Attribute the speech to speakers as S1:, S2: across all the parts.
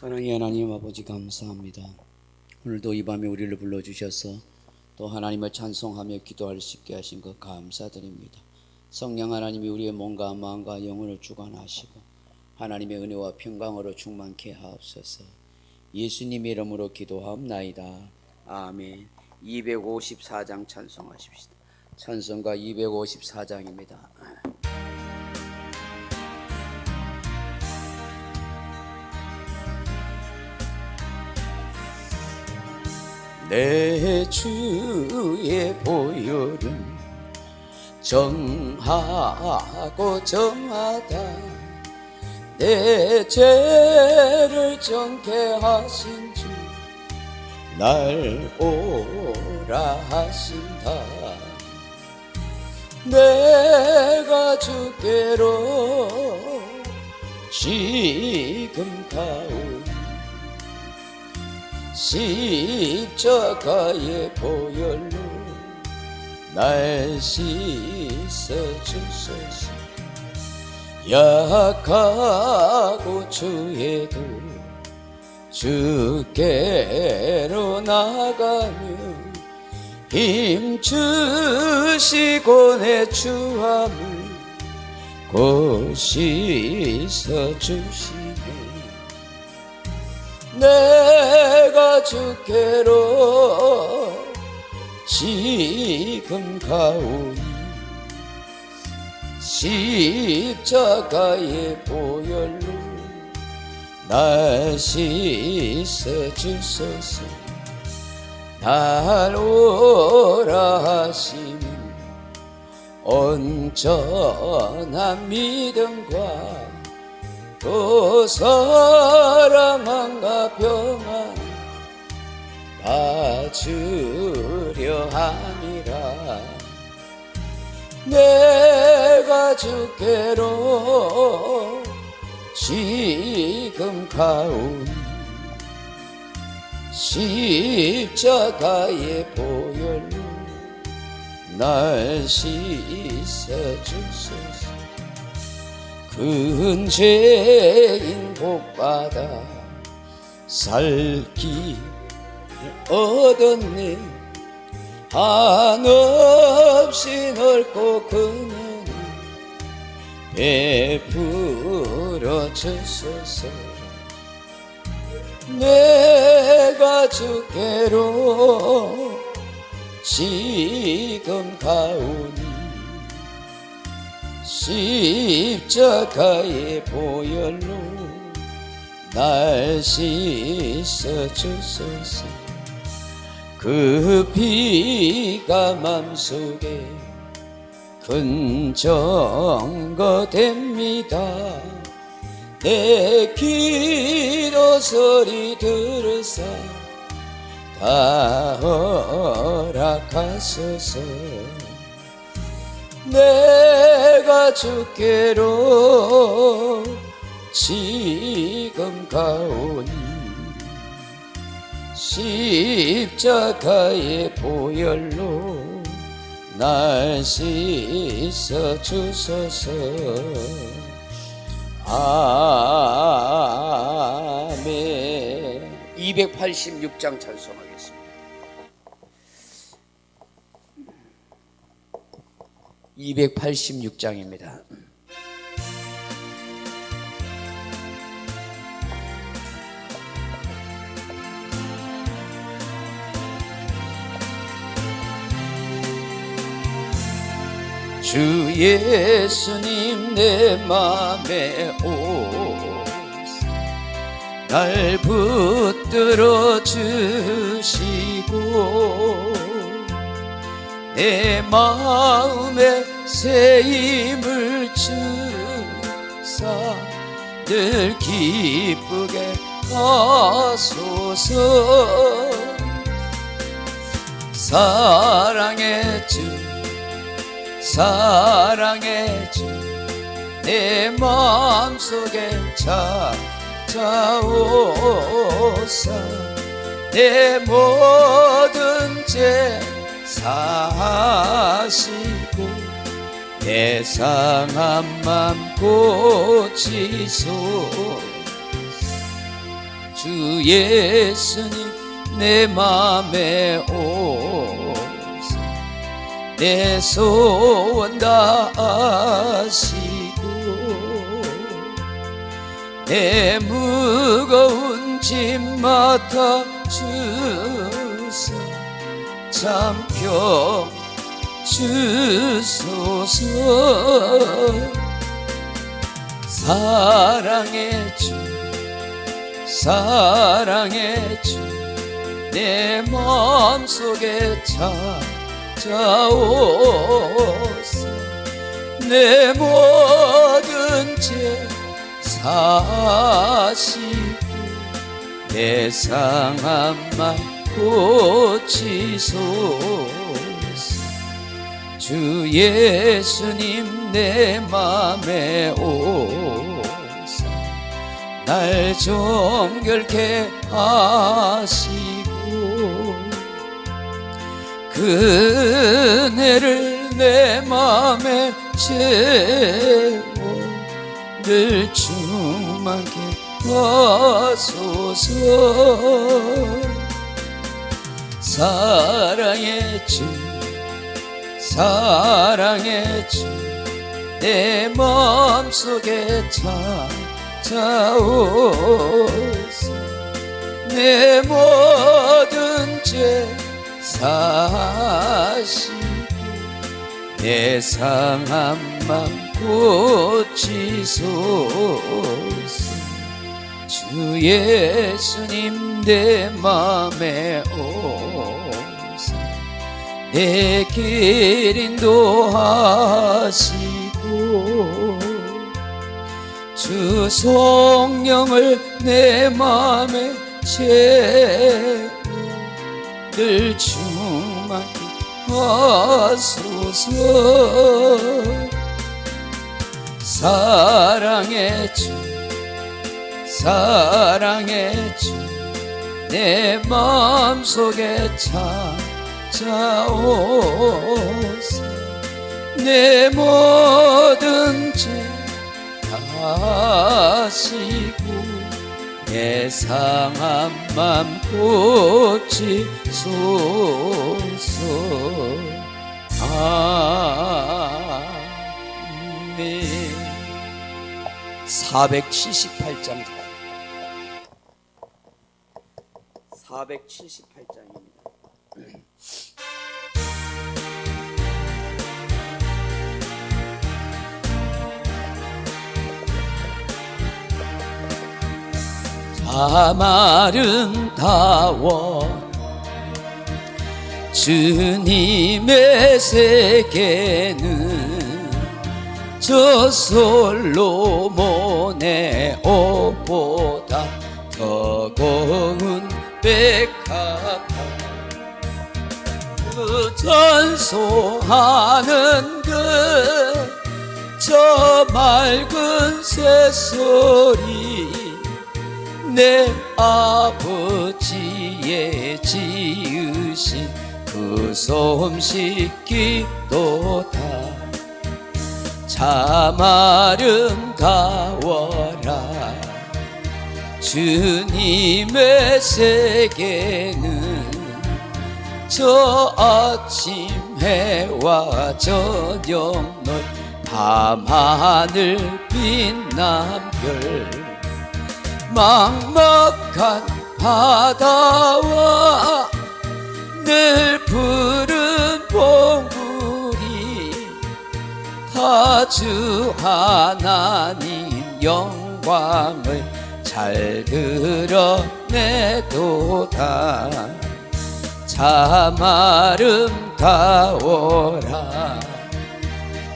S1: 사랑의 하나님 아버지 감사합니다. 오늘도 이 밤에 우리를 불러주셔서 또 하나님을 찬송하며 기도할 수 있게 하신 것 감사드립니다. 성령 하나님이 우리의 몸과 마음과 영혼을 주관하시고 하나님의 은혜와 평강으로 충만케 하옵소서. 예수님의 이름으로 기도하옵나이다. 아멘. 254장 찬송하십시다. 찬송가 254장입니다. 내 주의 보혈은 정하고 정하다. 내 죄를 정케 하신 주 날 오라 하신다. 내가 주께로 지금 가오니 십자가의 보혈로 날 씻어주소서. 약하고 주에도 주께로 나가며 힘주시고 내 추함을 곧 씻어주시네. 내가 주께로 지금 가오니 십자가의 보혈로 날 씻어주소서. 날 오라 하시니 온전한 믿음과 또 사랑함과 평안 다 주려 함이라. 내가 주께로 지금 가오니 십자가의 보혈로 날 씻어주소서. 큰 죄인 복받아 살 길을 얻었네. 한없이 넓고 큰 은혜 베풀어 주소서. 내가 주께로 지금 가오니 십자가의 보혈로 날 씻어주소서. 그 피가 맘속에 큰 증거 됩니다. 내 기도 소리 들으사 다 허락하소서. 내가 주께로 지금 가오니 십자가의 보혈로 날 씻어주소서. 아멘. 286장 찬송하겠습니다. 286장입니다. 주 예수님 내 맘에 오사 날 붙들어 주시고 내 마음에 새 힘을 주사 늘 기쁘게 하소서. 사랑의 주 사랑의 주 내 마음속에 찾아오사 내 모든 죄 사하시고 내 상한 맘 고치소. 주 예수님 내 맘에 오사 내 소원 다 아시고 내 무거운 짐 맡아 주사 잠겨 주소서. 사랑의 주 사랑의 주 내 마음속에 찾아오사 내 모든 죄 사시고 내 상한 맘 고치소서. 주 예수님 내 맘에 오사 날 정결케 하시고 그 은혜를 내 맘에 채워 늘 충만케 하소서. 사랑의 주 사랑의 주 내 마음속에 찾아오사 내 모든 죄 사시고 내 상한 맘 고치소서. 주 예수님 내 맘에 오사 내 길 인도하시고 주 성령을 내 맘에 채워 늘 충만케 하소서. 사랑의 주 사랑의 주 내 마음속에 찾아오사 내 모든 죄 다시고 내 상한 맘 고치소서. 아멘. 478장 478장입니다. 참 아름다워 주님의 세계는 저 솔로몬의 옷보다 더 고운 백합화 그 전소하는 그 저 맑은 새소리 내 아버지의 지으신 그 솜씨 기도다 참 아름다워라 주님의 세계는 저 아침 해와 저녁 널 밤하늘 빛난 별 막막한 바다와 늘 푸른 봉우리 다 주 하나님 영광을 잘 드러내도다 참 아름다워라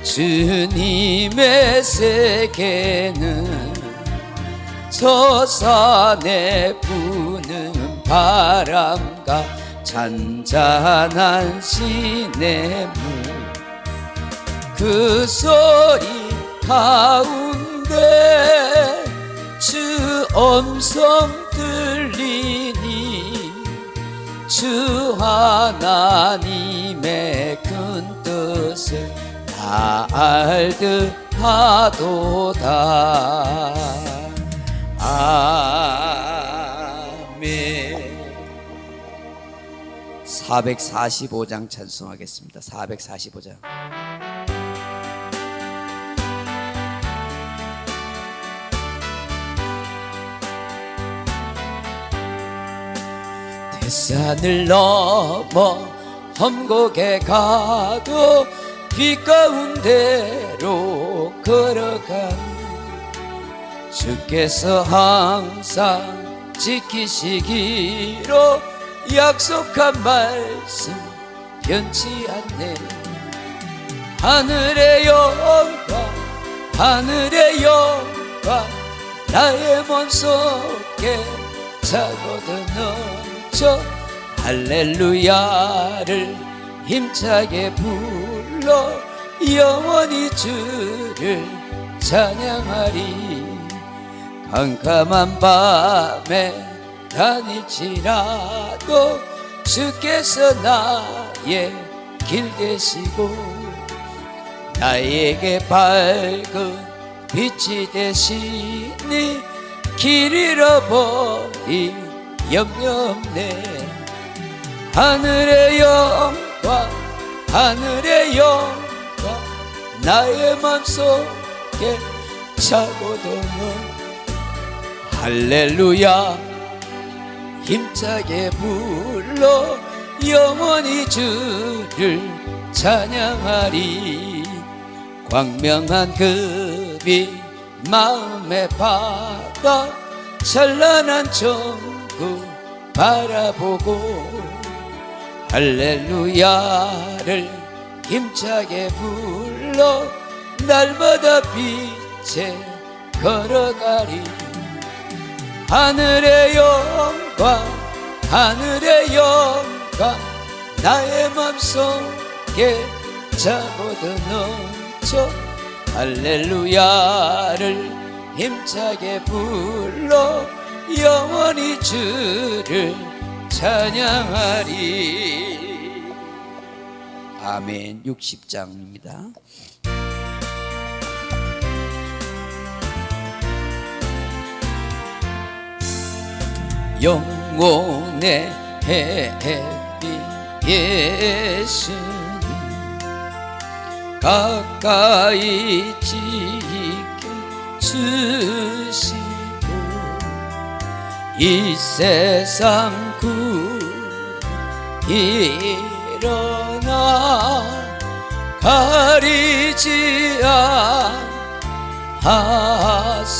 S1: 주님의 세계는 저 산에 부는 바람과 잔잔한 시냇물 그 소리 가운데 주 음성 들리니 주 하나님의 큰 뜻을 다 알듯 하도다. 아멘. 445장 찬송하겠습니다. 445장. 대산을 넘어 험곡에 가도 빛 가운데로 걸어간 주께서 항상 지키시기로 약속한 말씀 변치 않네. 하늘의 영광 하늘의 영광 나의 몸속에 차고도 넘쳐 할렐루야를 힘차게 불러 영원히 주를 찬양하리. 캄캄한 밤에 다닐지라도 주께서 나의 길 되시고 나에게 밝은 빛이 되시니 길 잃어버리 염려 없네. 하늘의 영광 하늘의 영광 나의 맘속에 차고도 넘 할렐루야 힘차게 불러 영원히 주를 찬양하리. 광명한 그 빛 마음의 바다 찬란한 천국 바라보고 할렐루야를 힘차게 불러 날마다 빛에 걸어가리. 하늘의 영광 하늘의 영광 나의 맘속에 차고도 넘쳐 할렐루야를 힘차게 불러 영원히 주를 찬양하리. 아멘. 60장입니다. 영혼의 햇빛 예수님 가까이 지켜주시고 이 세상 일어나 가리지 않하소서.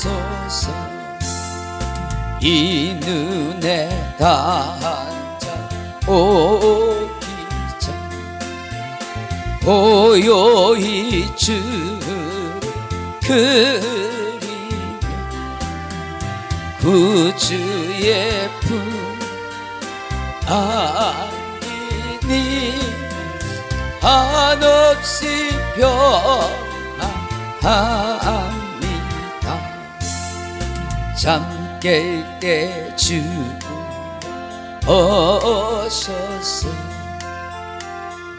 S1: 이 눈에 단자 오기 전 고요히 주를 그리며 구주의 품 안기니 한없이 평안합니다. 깰 때 주 오셔서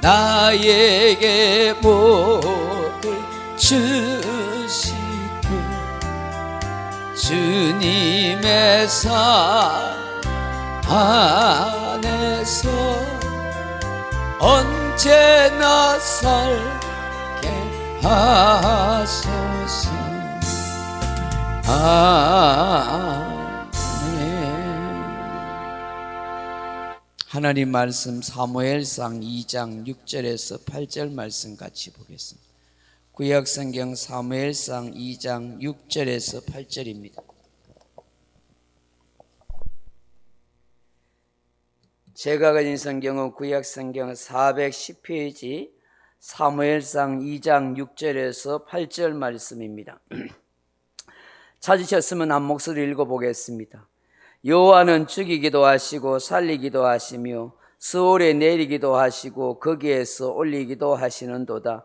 S1: 나에게 복을 주시고 주님의 사 안에서 언제나 살게 하소서. 하나님 말씀 사무엘상 2장 6절에서 8절 말씀 같이 보겠습니다. 구약성경 사무엘상 2장 6절에서 8절입니다. 제가 가진 성경은 구약성경 410페이지 사무엘상 2장 6절에서 8절 말씀입니다. 찾으셨으면 한 목소리 읽어보겠습니다. 여호와는 죽이기도 하시고 살리기도 하시며 스올에 내리기도 하시고 거기에서 올리기도 하시는도다.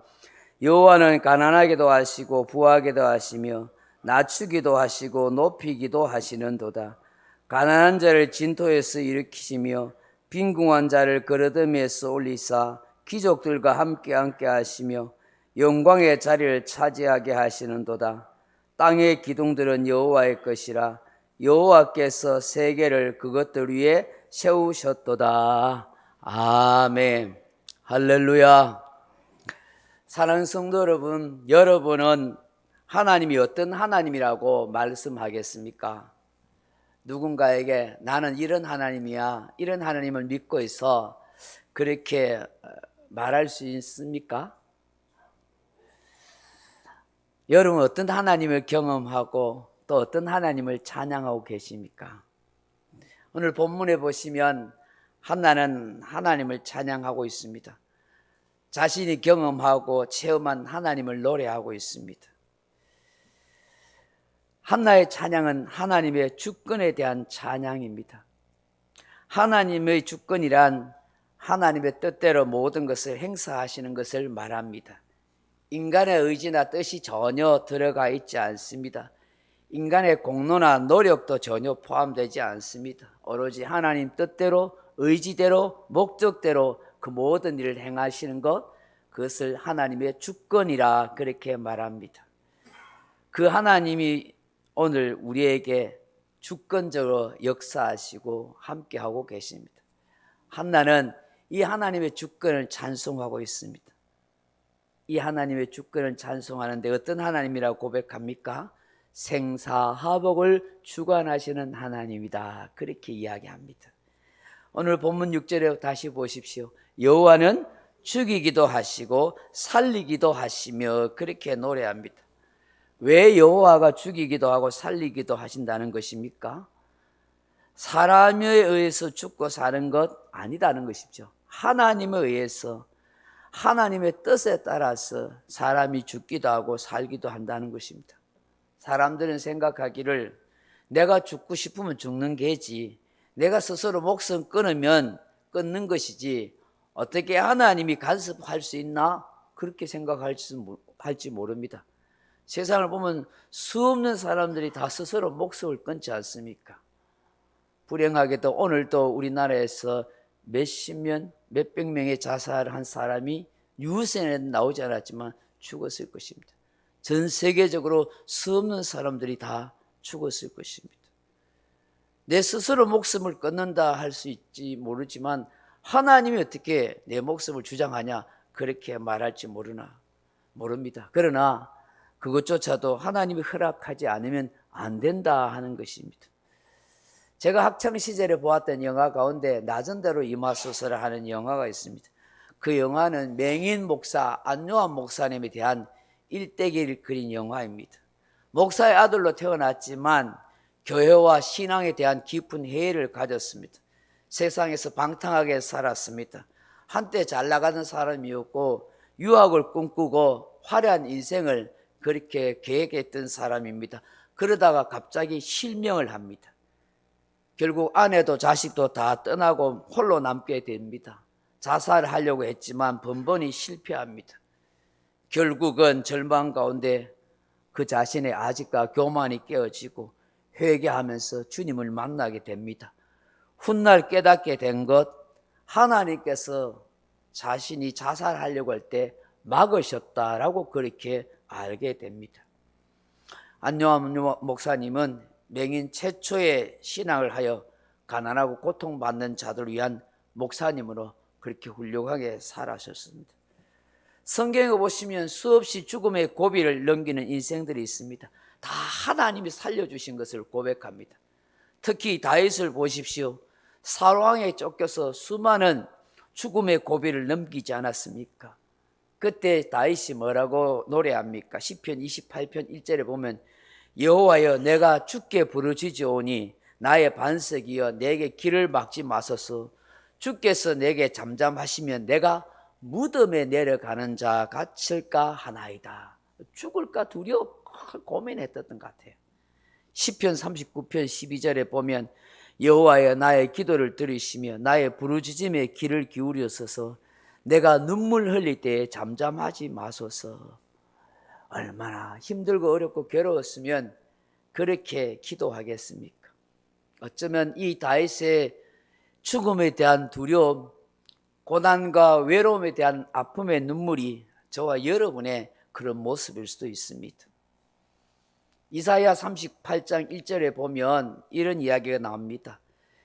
S1: 여호와는 가난하게도 하시고 부하게도 하시며 낮추기도 하시고 높이기도 하시는도다. 가난한 자를 진토에서 일으키시며 빈궁한 자를 그르듬에서 올리사 귀족들과 함께 앉게 하시며 영광의 자리를 차지하게 하시는도다. 땅의 기둥들은 여호와의 것이라 여호와께서 세계를 그것들 위에 세우셨도다. 아멘. 할렐루야. 사랑하는 성도 여러분, 여러분은 하나님이 어떤 하나님이라고 말씀하겠습니까? 누군가에게 나는 이런 하나님이야, 이런 하나님을 믿고 있어, 그렇게 말할 수 있습니까? 여러분 어떤 하나님을 경험하고 또 어떤 하나님을 찬양하고 계십니까? 오늘 본문에 보시면 한나는 하나님을 찬양하고 있습니다. 자신이 경험하고 체험한 하나님을 노래하고 있습니다. 한나의 찬양은 하나님의 주권에 대한 찬양입니다. 하나님의 주권이란 하나님의 뜻대로 모든 것을 행사하시는 것을 말합니다. 인간의 의지나 뜻이 전혀 들어가 있지 않습니다. 인간의 공로나 노력도 전혀 포함되지 않습니다. 오로지 하나님 뜻대로, 의지대로, 목적대로 그 모든 일을 행하시는 것, 그것을 하나님의 주권이라 그렇게 말합니다. 그 하나님이 오늘 우리에게 주권적으로 역사하시고 함께하고 계십니다. 한나는 이 하나님의 주권을 찬송하고 있습니다. 이 하나님의 주권을 찬송하는데 어떤 하나님이라고 고백합니까? 생사화복을 주관하시는 하나님이다, 그렇게 이야기합니다. 오늘 본문 6절에 다시 보십시오. 여호와는 죽이기도 하시고 살리기도 하시며 그렇게 노래합니다. 왜 여호와가 죽이기도 하고 살리기도 하신다는 것입니까? 사람에 의해서 죽고 사는 것 아니다는 것이죠. 하나님에 의해서 하나님의 뜻에 따라서 사람이 죽기도 하고 살기도 한다는 것입니다. 사람들은 생각하기를 내가 죽고 싶으면 죽는 게지, 내가 스스로 목숨 끊으면 끊는 것이지 어떻게 하나님이 간섭할 수 있나, 그렇게 생각할지 모릅니다. 세상을 보면 수없는 사람들이 다 스스로 목숨을 끊지 않습니까? 불행하게도 오늘도 우리나라에서 몇십 명, 몇백 명의 자살을 한 사람이 뉴스에는 나오지 않았지만 죽었을 것입니다. 전 세계적으로 수없는 사람들이 다 죽었을 것입니다. 내 스스로 목숨을 끊는다 할 수 있지 모르지만 하나님이 어떻게 내 목숨을 주장하냐, 그렇게 말할지 모릅니다. 그러나 그것조차도 하나님이 허락하지 않으면 안 된다 하는 것입니다. 제가 학창시절에 보았던 영화 가운데 낮은 대로 임하소서를 하는 영화가 있습니다. 그 영화는 맹인 목사 안요한 목사님에 대한 일대기를 그린 영화입니다. 목사의 아들로 태어났지만 교회와 신앙에 대한 깊은 회의를 가졌습니다. 세상에서 방탕하게 살았습니다. 한때 잘 나가는 사람이었고 유학을 꿈꾸고 화려한 인생을 그렇게 계획했던 사람입니다. 그러다가 갑자기 실명을 합니다. 결국 아내도 자식도 다 떠나고 홀로 남게 됩니다. 자살하려고 했지만 번번이 실패합니다. 결국은 절망 가운데 그 자신의 아직과 교만이 깨어지고 회개하면서 주님을 만나게 됩니다. 훗날 깨닫게 된 것, 하나님께서 자신이 자살하려고 할 때 막으셨다라고 그렇게 알게 됩니다. 안요한 목사님은 맹인 최초의 신앙을 하여 가난하고 고통받는 자들을 위한 목사님으로 그렇게 훌륭하게 살아셨습니다. 성경에 보시면 수없이 죽음의 고비를 넘기는 인생들이 있습니다. 다 하나님이 살려주신 것을 고백합니다. 특히 다윗을 보십시오. 사로왕에 쫓겨서 수많은 죽음의 고비를 넘기지 않았습니까? 그때 다윗이 뭐라고 노래합니까? 시편 28편 1절에 보면 여호와여 내가 주께 부르짖으오니 나의 반석이여 내게 길을 막지 마소서. 주께서 내게 잠잠하시면 내가 무덤에 내려가는 자 같을까 하나이다. 죽을까 두려워 고민했던 것 같아요. 시편 39편 12절에 보면 여호와여 나의 기도를 들으시며 나의 부르짖음에 귀를 기울여서서 내가 눈물 흘릴 때에 잠잠하지 마소서. 얼마나 힘들고 어렵고 괴로웠으면 그렇게 기도하겠습니까? 어쩌면 이 다윗의 죽음에 대한 두려움, 고난과 외로움에 대한 아픔의 눈물이 저와 여러분의 그런 모습일 수도 있습니다. 이사야 38장 1절에 보면 이런 이야기가 나옵니다.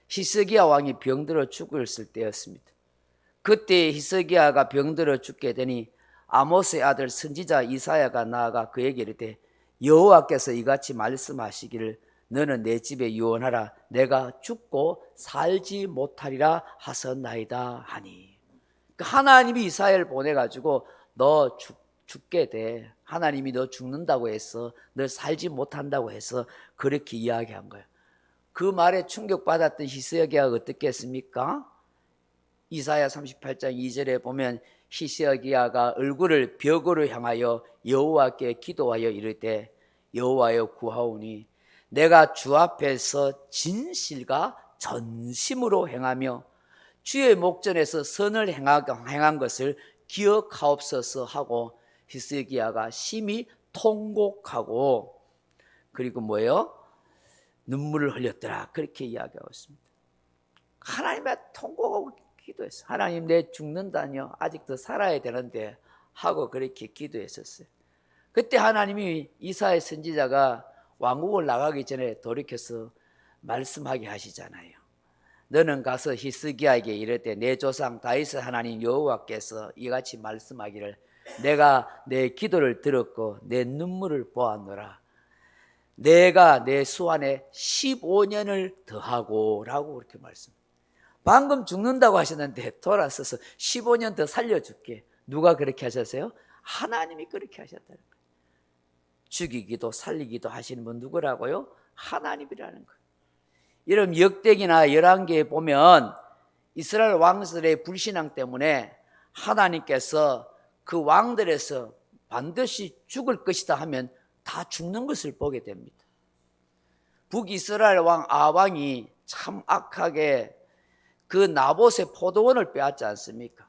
S1: 히스기야 왕이 병들어 죽었을 때였습니다. 그때 히스기야가 병들어 죽게 되니 아모스의 아들 선지자 이사야가 나아가 그에게 이르되 여호와께서 이같이 말씀하시기를 너는 내 집에 유언하라 내가 죽고 살지 못하리라 하셨나이다 하니. 하나님이 이사야를 보내가지고 너 죽게 돼. 하나님이 너 죽는다고 해서 너 살지 못한다고 해서 그렇게 이야기한 거예요. 그 말에 충격받았던 히스기야가 어떻게 했습니까? 이사야 38장 2절에 보면 히스기야가 얼굴을 벽으로 향하여 여호와께 기도하여 이르되 여호와여 구하오니 내가 주 앞에서 진실과 전심으로 행하며 주의 목전에서 선을 행한 것을 기억하옵소서 하고 히스기야가 심히 통곡하고 그리고 뭐예요? 눈물을 흘렸더라 그렇게 이야기하고 있습니다. 하나님의 통곡하고 기도했어요. 하나님 내 죽는다뇨 아직 더 살아야 되는데 하고 그렇게 기도했었어요. 그때 하나님이 이사야 선지자가 왕국을 나가기 전에 돌이켜서 말씀하게 하시잖아요. 너는 가서 히스기야에게 이르되 내 조상 다윗의 하나님 여호와께서 이같이 말씀하기를 내가 내 기도를 들었고 내 눈물을 보았노라. 내가 내 수 안에 15년을 더하고 라고 그렇게 말씀. 방금 죽는다고 하셨는데 돌아서서 15년 더 살려줄게. 누가 그렇게 하셨어요? 하나님이 그렇게 하셨다는 거예요. 죽이기도 살리기도 하시는 분 누구라고요? 하나님이라는 거예요. 여러분 역대기나 열왕기에 보면 이스라엘 왕들의 불신앙 때문에 하나님께서 그 왕들에서 반드시 죽을 것이다 하면 다 죽는 것을 보게 됩니다. 북이스라엘 왕 아왕이 참 악하게 그 나봇의 포도원을 빼앗지 않습니까?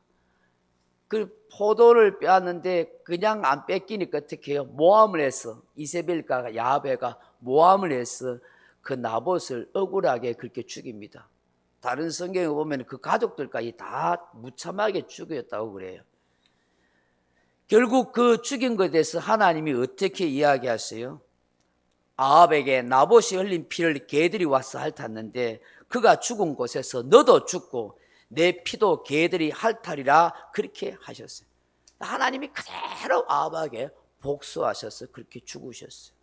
S1: 그 포도를 빼앗는데 그냥 안 뺏기니까 어떻게 해요? 모함을 해서 이세벨과 야베가 모함을 해서 그 나봇을 억울하게 그렇게 죽입니다. 다른 성경에 보면 그 가족들까지 다 무참하게 죽였다고 그래요. 결국 그 죽인 것에 대해서 하나님이 어떻게 이야기하세요? 아합에게 나봇이 흘린 피를 개들이 와서 핥았는데 그가 죽은 곳에서 너도 죽고 내 피도 개들이 핥으리라 그렇게 하셨어요. 하나님이 그대로 아합에게 복수하셔서 그렇게 죽으셨어요.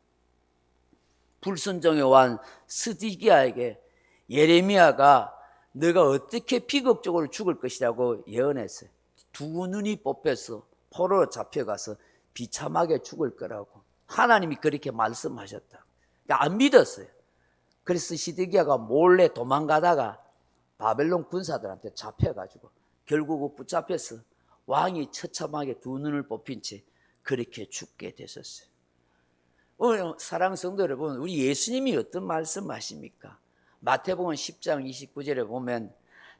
S1: 불순종의 왕 스디기야에게 예레미야가 너가 어떻게 비극적으로 죽을 것이라고 예언했어요. 두 눈이 뽑혀서 포로로 잡혀가서 비참하게 죽을 거라고 하나님이 그렇게 말씀하셨다. 안 믿었어요. 그래서 시드기야가 몰래 도망가다가 바벨론 군사들한테 잡혀가지고 결국 붙잡혀서 왕이 처참하게 두 눈을 뽑힌 채 그렇게 죽게 되셨어요. 오늘 사랑하는 성도 여러분, 우리 예수님이 어떤 말씀하십니까? 마태복음 10장 29절에 보면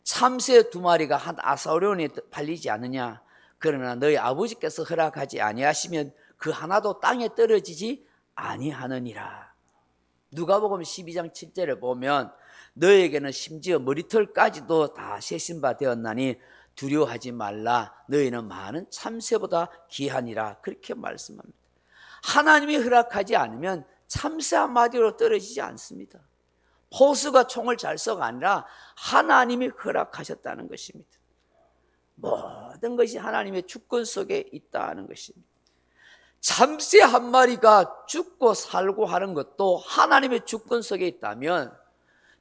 S1: 참새 두 마리가 한 아사오리온에 팔리지 않느냐? 그러나 너희 아버지께서 허락하지 아니하시면 그 하나도 땅에 떨어지지 아니하느니라. 누가복음 12장 7절에 보면 너에게는 심지어 머리털까지도 다 세신바 되었나니 두려워하지 말라. 너희는 많은 참새보다 귀하니라. 그렇게 말씀합니다. 하나님이 허락하지 않으면 참새 한 마디로 떨어지지 않습니다. 포수가 총을 잘 쏘가 아니라 하나님이 허락하셨다는 것입니다. 모든 것이 하나님의 주권 속에 있다는 것입니다. 참새 한 마리가 죽고 살고 하는 것도 하나님의 주권 속에 있다면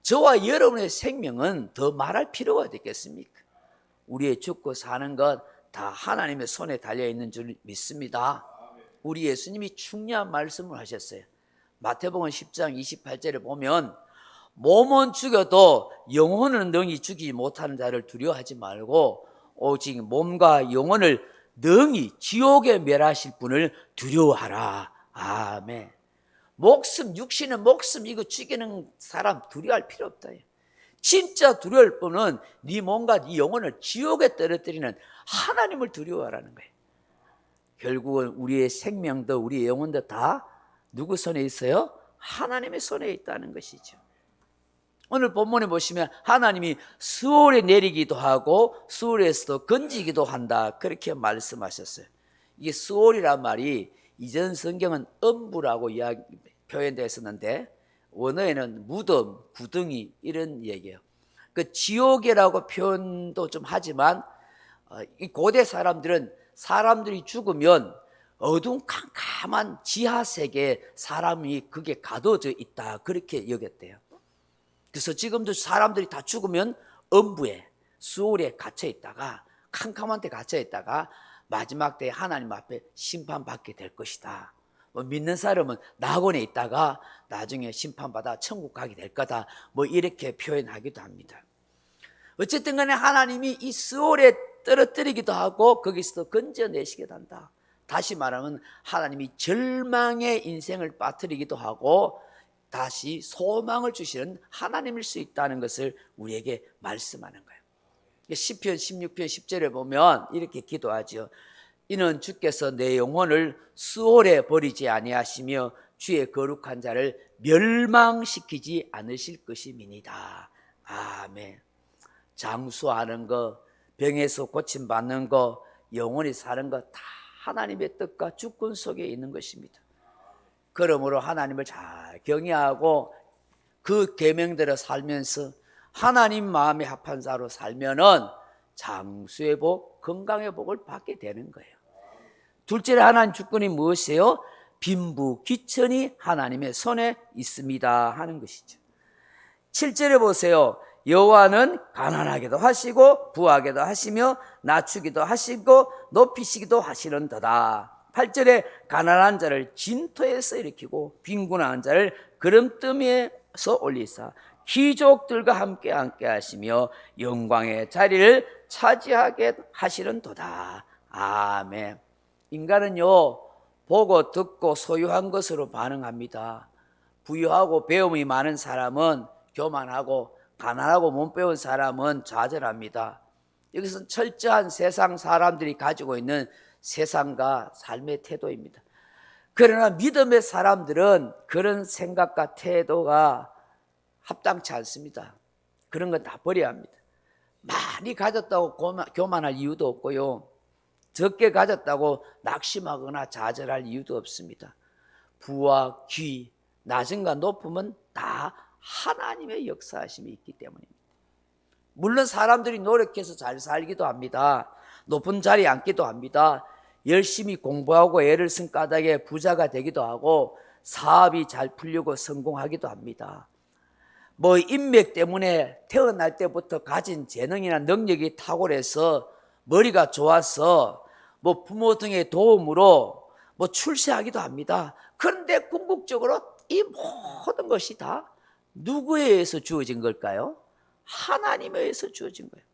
S1: 저와 여러분의 생명은 더 말할 필요가 있겠습니까? 우리의 죽고 사는 것 다 하나님의 손에 달려있는 줄 믿습니다. 우리 예수님이 중요한 말씀을 하셨어요. 마태복음 10장 28절에 보면 몸은 죽여도 영혼은 능히 죽이지 못하는 자를 두려워하지 말고 오직 몸과 영혼을 능히 지옥에 멸하실 분을 두려워하라. 아멘. 목숨, 육신의 목숨 이거 죽이는 사람 두려워할 필요 없다. 진짜 두려울 분은 네 몸과 네 영혼을 지옥에 떨어뜨리는 하나님을 두려워하라는 거예요. 결국은 우리의 생명도 우리의 영혼도 다 누구 손에 있어요? 하나님의 손에 있다는 것이죠. 오늘 본문에 보시면 하나님이 수월에 내리기도 하고 수월에서도 건지기도 한다 그렇게 말씀하셨어요. 이게 수월이란 말이 이전 성경은 음부라고 표현되어 있었는데 원어에는 무덤, 구덩이 이런 얘기예요. 그 지옥이라고 표현도 좀 하지만 이 고대 사람들은 사람들이 죽으면 어두운 캄캄한 지하세계에 사람이 그게 가둬져 있다 그렇게 여겼대요. 그래서 지금도 사람들이 다 죽으면 음부에 수월에 갇혀 있다가 캄캄한 데 갇혀 있다가 마지막 때에 하나님 앞에 심판받게 될 것이다. 믿는 사람은 낙원에 있다가 나중에 심판받아 천국 가게 될 거다. 이렇게 표현하기도 합니다. 어쨌든 간에 하나님이 이 스올에 떨어뜨리기도 하고 거기서 건져내시기도 한다. 다시 말하면 하나님이 절망의 인생을 빠뜨리기도 하고 다시 소망을 주시는 하나님일 수 있다는 것을 우리에게 말씀하는 거예요. 시편 16편 10절에 보면 이렇게 기도하죠. 이는 주께서 내 영혼을 수월에 버리지 아니하시며 주의 거룩한 자를 멸망시키지 않으실 것임이니이다. 아멘. 장수하는 거, 병에서 고침받는 거, 영원히 사는 거 다 하나님의 뜻과 주권 속에 있는 것입니다. 그러므로 하나님을 잘 경외하고 그 계명대로 살면서 하나님 마음에 합한 자로 살면은 장수의 복, 건강의 복을 받게 되는 거예요. 둘째로 하나님 주권이 무엇이에요? 빈부귀천이 하나님의 손에 있습니다 하는 것이죠. 7절에 보세요. 여호와는 가난하게도 하시고 부하게도 하시며 낮추기도 하시고 높이시기도 하시는도다. 8절에 가난한 자를 진토에서 일으키고 빈곤한 자를 그름더미에서 올리사 귀족들과 함께 하시며 영광의 자리를 차지하게 하시는도다. 아멘. 인간은요, 보고 듣고 소유한 것으로 반응합니다. 부유하고 배움이 많은 사람은 교만하고 가난하고 못 배운 사람은 좌절합니다. 여기서는 철저한 세상 사람들이 가지고 있는 세상과 삶의 태도입니다. 그러나 믿음의 사람들은 그런 생각과 태도가 합당치 않습니다. 그런 건 다 버려야 합니다. 많이 가졌다고 교만할 이유도 없고요, 적게 가졌다고 낙심하거나 좌절할 이유도 없습니다. 부와 귀, 낮음과 높음은 다 하나님의 역사하심이 있기 때문입니다. 물론 사람들이 노력해서 잘 살기도 합니다. 높은 자리에 앉기도 합니다. 열심히 공부하고 애를 쓴 까닭에 부자가 되기도 하고 사업이 잘 풀리고 성공하기도 합니다. 인맥 때문에 태어날 때부터 가진 재능이나 능력이 탁월해서 머리가 좋아서 부모 등의 도움으로 출세하기도 합니다. 그런데 궁극적으로 이 모든 것이 다 누구에 의해서 주어진 걸까요? 하나님에 의해서 주어진 거예요.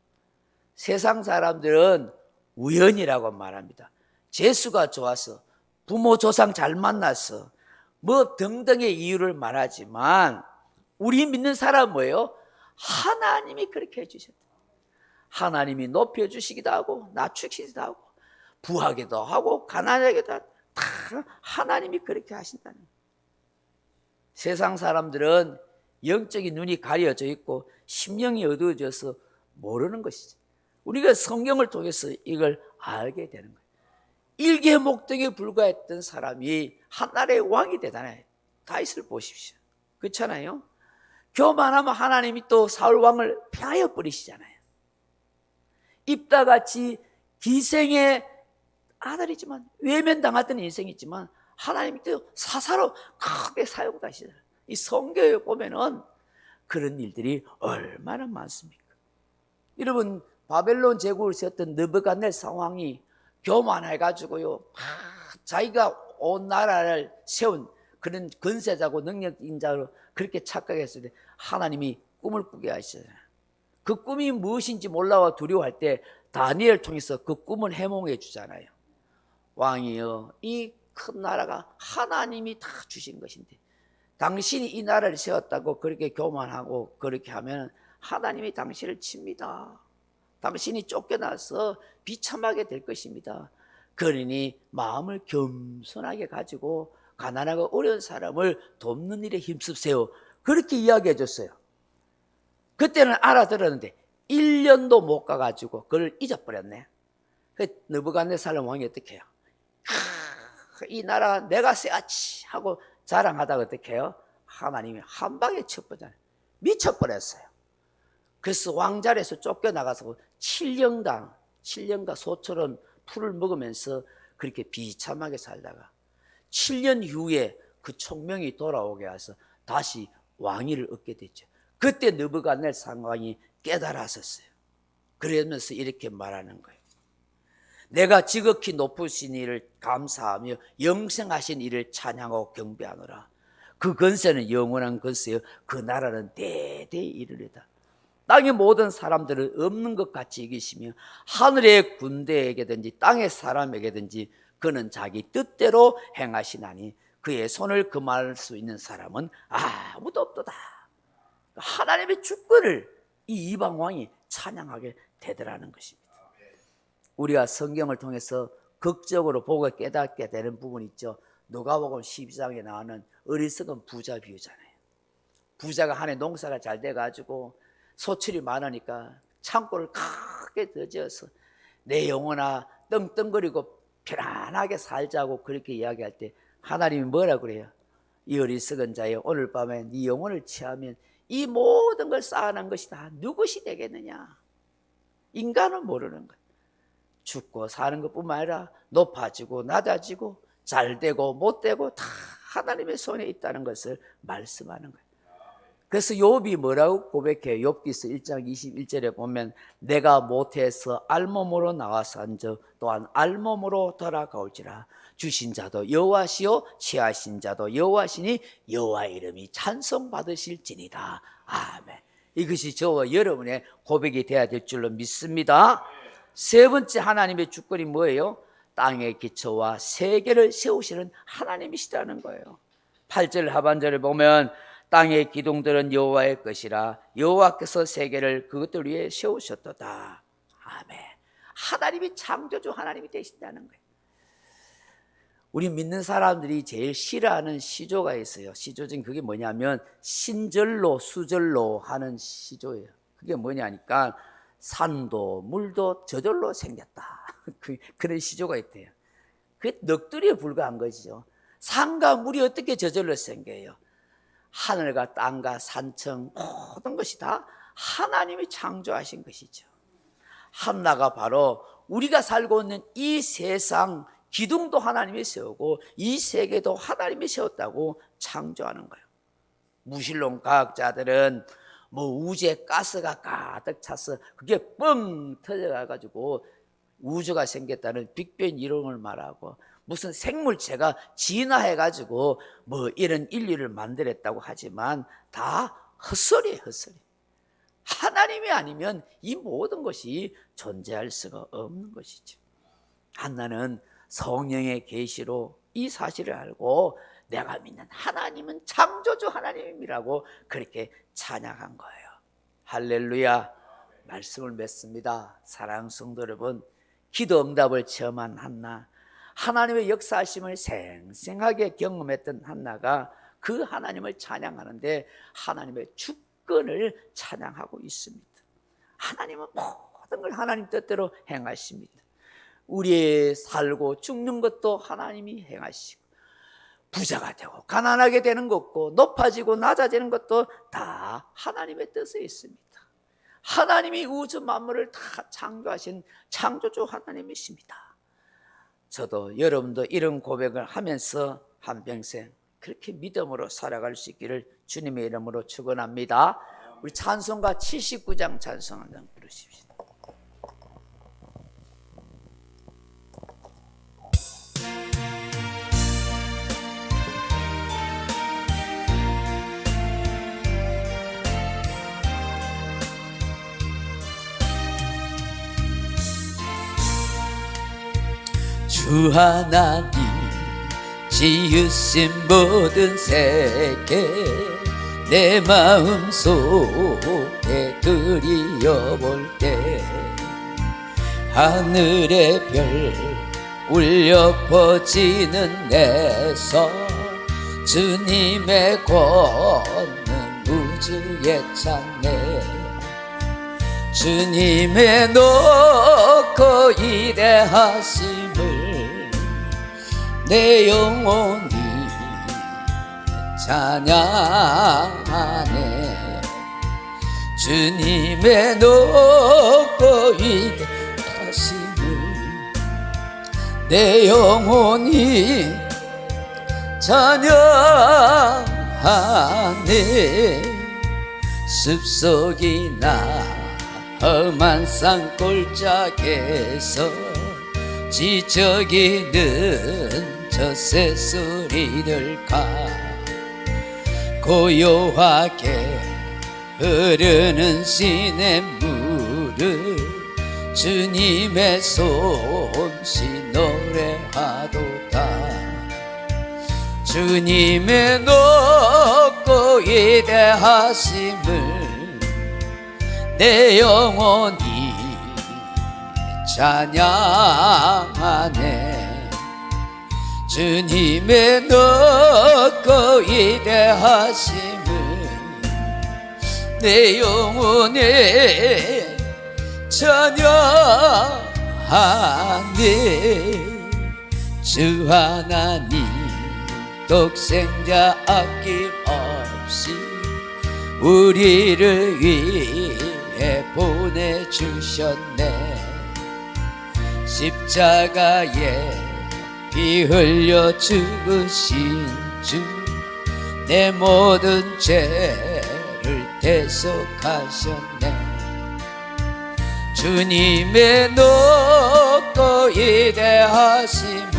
S1: 세상 사람들은 우연이라고 말합니다. 재수가 좋아서, 부모 조상 잘 만나서 등등의 이유를 말하지만 우리 믿는 사람은 뭐예요? 하나님이 그렇게 해주셨다. 하나님이 높여주시기도 하고 낮추시기도 하고 부하기도 하고 가난하기도 하고 다 하나님이 그렇게 하신다는 거예요. 세상 사람들은 영적인 눈이 가려져 있고 심령이 어두워져서 모르는 것이죠. 우리가 성경을 통해서 이걸 알게 되는 거예요. 일개 목동에 불과했던 사람이 한나라의 왕이 되잖아요. 다윗을 보십시오. 그렇잖아요. 교만하면 하나님이 또 사울 왕을 폐하여 버리시잖아요. 입다같이 기생의 아들이지만 외면당했던 인생이지만 하나님이 또 사사로 크게 사용하시잖아요. 이 성경에 보면은 그런 일들이 얼마나 많습니까? 여러분, 바벨론 제국을 세웠던 느부갓네살 상황이 교만해가지고요, 자기가 온 나라를 세운 그런 건세자고 능력인자로 그렇게 착각했을 때 하나님이 꿈을 꾸게 하시잖아요. 그 꿈이 무엇인지 몰라와 두려워할 때 다니엘을 통해서 그 꿈을 해몽해 주잖아요. 왕이여, 이 큰 나라가 하나님이 다 주신 것인데 당신이 이 나라를 세웠다고 그렇게 교만하고 그렇게 하면 하나님이 당신을 칩니다. 당신이 쫓겨나서 비참하게 될 것입니다. 그러니 마음을 겸손하게 가지고 가난하고 어려운 사람을 돕는 일에 힘쓰세요. 그렇게 이야기해 줬어요. 그때는 알아들었는데 1년도 못 가가지고 그걸 잊어버렸네. 느부갓네살 왕이 어떻게 해요? 이 나라 내가 세웠지 하고 자랑하다가 어떻게 해요? 하나님이 한 방에 쳤버잖아요. 미쳐버렸어요. 그래서 왕자리에서 쫓겨나가서 7년간
S2: 7년간 소처럼 풀을 먹으면서 그렇게 비참하게 살다가 7년 후에 그 총명이 돌아오게 해서 다시 왕위를 얻게 됐죠. 그때 느부갓네살 상왕이 깨달았었어요. 그러면서 이렇게 말하는 거예요. 내가 지극히 높으신 이를 감사하며 영생하신 이를 찬양하고 경배하노라. 그 권세는 영원한 권세요, 그 나라는 대대에 이르리다. 땅의 모든 사람들은 없는 것 같이 여기시며 하늘의 군대에게든지 땅의 사람에게든지 그는 자기 뜻대로 행하시나니 그의 손을 금할 수 있는 사람은 아무도 없도다. 하나님의 주권을 이 이방왕이 찬양하게 되더라는 것입니다. 우리가 성경을 통해서 극적으로 보고 깨닫게 되는 부분이 있죠. 누가복음 12장에 나오는 어리석은 부자 비유잖아요. 부자가 한 해 농사가 잘 돼가지고 소출이 많으니까 창고를 크게 더 지어서 내 영혼아 떵떵거리고 편안하게 살자고 그렇게 이야기할 때 하나님이 뭐라 그래요? 이 어리석은 자여, 오늘 밤에 네 영혼을 취하면 이 모든 걸 쌓아놓은 것이 다 누구시 되겠느냐? 인간은 모르는 거예요. 죽고 사는 것뿐만 아니라 높아지고 낮아지고 잘되고 못되고 다 하나님의 손에 있다는 것을 말씀하는 거예요. 그래서 욥이 뭐라고 고백해요? 욥기서 1장 21절에 보면 내가 모태에서 알몸으로 나와서 앉아 또한 알몸으로 돌아가올지라. 주신 자도 여호와시요 취하신 자도 여호와시니 여호와 이름이 찬송받으실지니라. 아멘. 이것이 저와 여러분의 고백이 되어야 될 줄로 믿습니다. 세 번째 하나님의 주권이 뭐예요? 땅의 기초와 세계를 세우시는 하나님이시라는 거예요. 8절 하반절을 보면 땅의 기둥들은 여호와의 것이라 여호와께서 세계를 그것들 위에 세우셨도다. 아멘. 하나님이 창조주 하나님이 되신다는 거예요. 우리 믿는 사람들이 제일 싫어하는 시조가 있어요. 시조 중에 그게 뭐냐면 신절로 수절로 하는 시조예요. 그게 뭐냐니까 산도 물도 저절로 생겼다. 그런 시조가 있대요. 그게 넋두리에 불과한 것이죠. 산과 물이 어떻게 저절로 생겨요? 하늘과 땅과 산청 모든 것이 다 하나님이 창조하신 것이죠. 한나가 바로 우리가 살고 있는 이 세상 기둥도 하나님이 세우고 이 세계도 하나님이 세웠다고 창조하는 거예요. 무신론 과학자들은 뭐 우주에 가스가 가득 차서 그게 뻥 터져가지고 우주가 생겼다는 빅뱅 이론을 말하고 무슨 생물체가 진화해가지고 뭐 이런 인류를 만들었다고 하지만 다 헛소리예요, 헛소리. 하나님이 아니면 이 모든 것이 존재할 수가 없는 것이죠. 한나는 성령의 계시로 이 사실을 알고 내가 믿는 하나님은 창조주 하나님이라고 그렇게 찬양한 거예요. 할렐루야. 말씀을 맺습니다. 사랑하는 성도 여러분, 기도 응답을 체험한 한나, 하나님의 역사하심을 생생하게 경험했던 한나가 그 하나님을 찬양하는데 하나님의 주권을 찬양하고 있습니다. 하나님은 모든 걸 하나님 뜻대로 행하십니다. 우리의 살고 죽는 것도 하나님이 행하시고 부자가 되고 가난하게 되는 것도 높아지고 낮아지는 것도 다 하나님의 뜻에 있습니다. 하나님이 우주 만물을 다 창조하신 창조주 하나님이십니다. 저도 여러분도 이런 고백을 하면서 한평생 그렇게 믿음으로 살아갈 수 있기를 주님의 이름으로 축원합니다. 우리 찬송가 79장 찬송 한 장 부르십시오.
S1: 주 하나님 지으신 모든 세계 내 마음속에 그리워볼 때 하늘의 별 울려 퍼지는 내 손 주님의 권능 우주에 찬네 주님의 높고 이대하심을 내 영혼이 찬양하네 주님의 높고 위대하심 내 영혼이 찬양하네. 숲속이나 험한 산골짜기에서 지저귀는 저 새소리들과 고요하게 흐르는 시냇물을 주님의 솜씨 노래하도다. 주님의 높고 위대하심을 내 영혼이 찬양하네. 주님의 높고 위대하심을 내 영혼이 찬양하네. 주 하나님 독생자 아낌없이 우리를 위해 보내주셨네. 십자가에 피 흘려 죽으신 주, 내 모든 죄를 대속하셨네. 주님의 높고 위대하심을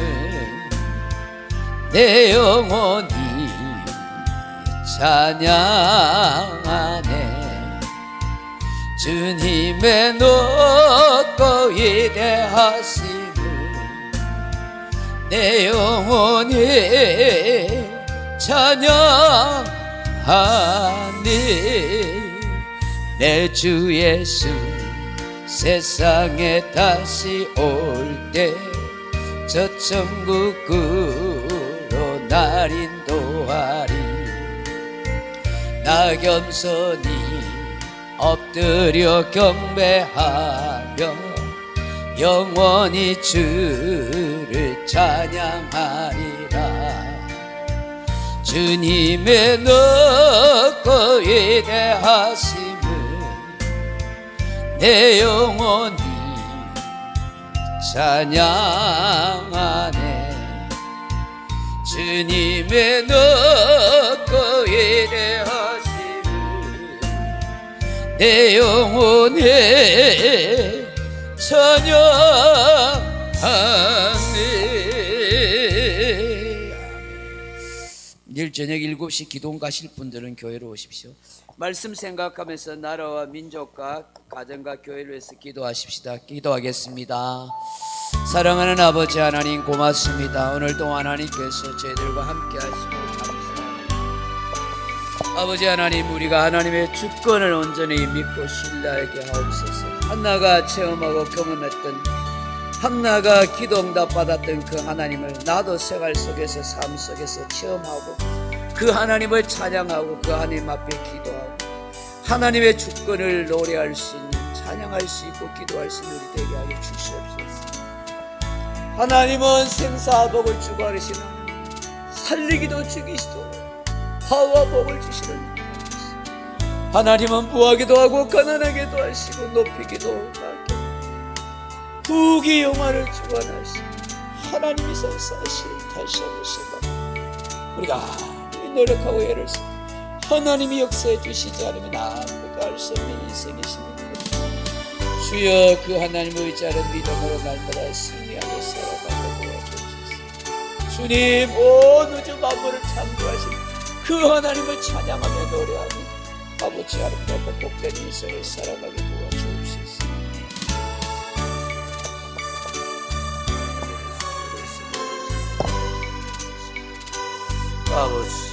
S1: 내 영혼이 찬양하네. 주님의 높고 위대하심을 내 영혼이 찬양하네. 내 주 예수 세상에 다시 올 때 저 천국으로 날 인도하리. 나 겸손히 엎드려 경배하며 영원히 주를 찬양하리라. 주님의 높고 위대하심을 내 영혼이 찬양하네. 주님의 높고 위대하심을 내 영혼이 찬양하네. 내일 저녁 7시 기도원 가실 분들은 교회로 오십시오. 말씀 생각하면서 나라와 민족과 가정과 교회를 위해서 기도하십시다. 기도하겠습니다. 사랑하는 아버지 하나님 고맙습니다. 오늘도 하나님께서 저희들과 함께 하시고 감사합니다. 아버지 하나님, 우리가 하나님의 주권을 온전히 믿고 신뢰하게 하옵소서. 한나가 체험하고 경험했던, 한나가 기도 응답 받았던 그 하나님을 나도 생활 속에서, 삶 속에서 체험하고 그 하나님을 찬양하고 그 하나님 앞에 기도하고 하나님의 주권을 노래할 수 있는, 찬양할 수 있고 기도할 수 있는 우리 되게 하여 주시옵소서. 하나님은 생사복을 주고 하시는 하나님, 살리기도 죽이시도 화와 복을 주시는 하나님. 하나님은 부하기도 하고 가난하게도 하시고 높이기도 하고 부귀 영화를 주관하시고 하나님이 선사하신 다시 한번 생각합니다. 우리가 노력하고 애를 써 하나님이 역사해 주시지 않으면 아무것도 할 수 없는 인생이십니다. 주여, 그 하나님을 의지하는 믿음으로 날마다 승리하고 살아가게 도와주시옵소서. 주님, 온 우주 만물을 창조하신 그 하나님을 찬양하며 노래하며 아버지 아름답고 복된 인생을 살아가게 도와주옵소서. 아버지